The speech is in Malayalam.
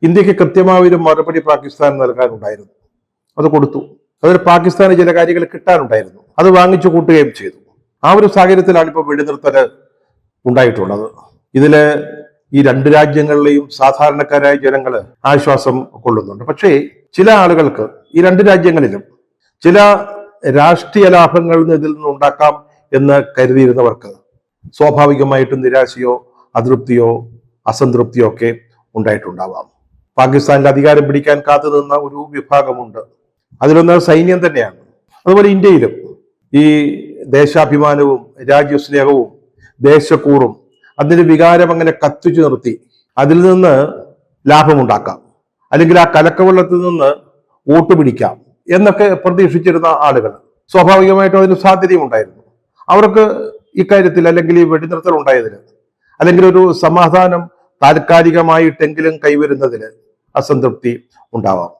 ഇന്ത്യക്ക് കൃത്യമായ ഒരു മറുപടി പാകിസ്ഥാൻ നൽകാനുണ്ടായിരുന്നു. അത് കൊടുത്തു. അതിൽ പാകിസ്ഥാന് ചില കാര്യങ്ങൾ കിട്ടാനുണ്ടായിരുന്നു. അത് വാങ്ങിച്ചു കൂട്ടുകയും ചെയ്തു. ആ ഒരു സാഹചര്യത്തിലാണ് ഇപ്പോൾ വെടിനിർത്തൽ ഉണ്ടായിട്ടുള്ളത്. ഇതില് ഈ രണ്ട് രാജ്യങ്ങളിലെയും സാധാരണക്കാരായ ജനങ്ങൾ ആശ്വാസം കൊള്ളുന്നുണ്ട്. പക്ഷേ ചില ആളുകൾക്ക് ഈ രണ്ട് രാജ്യങ്ങളിലും ചില രാഷ്ട്രീയ ലാഭങ്ങൾ ഇതിൽ നിന്ന് ഉണ്ടാക്കാം എന്ന് കരുതിയിരുന്നവർക്ക് സ്വാഭാവികമായിട്ടും നിരാശയോ അതൃപ്തിയോ അസംതൃപ്തിയോ ഒക്കെ ഉണ്ടായിട്ടുണ്ടാവാം. പാകിസ്ഥാനിൽ അധികാരം പിടിക്കാൻ കാത്തു നിന്ന ഒരു വിഭാഗമുണ്ട്. അതിലൊന്ന് സൈന്യം തന്നെയാണ്. അതുപോലെ ഇന്ത്യയിലും ഈ ദേശാഭിമാനവും രാജ്യസ്നേഹവും ദേശക്കൂറും അതിന്റെ വികാരം അങ്ങനെ കത്തിച്ചു നിർത്തി അതിൽ നിന്ന് ലാഭമുണ്ടാക്കാം, അല്ലെങ്കിൽ ആ കലക്കവെള്ളത്തിൽ നിന്ന് വോട്ട് പിടിക്കാം എന്നൊക്കെ പ്രതീക്ഷിച്ചിരുന്ന ആളുകൾ സ്വാഭാവികമായിട്ടും അതിന് സാധ്യതയും ഉണ്ടായിരുന്നു. അവർക്ക് ഇക്കാര്യത്തിൽ, അല്ലെങ്കിൽ ഈ വെടിനിർത്തൽ ഉണ്ടായതിന്, അല്ലെങ്കിൽ ഒരു സമാധാനം താൽക്കാലികമായിട്ടെങ്കിലും കൈവരുന്നതിന് അസംതൃപ്തി ഉണ്ടാവാം.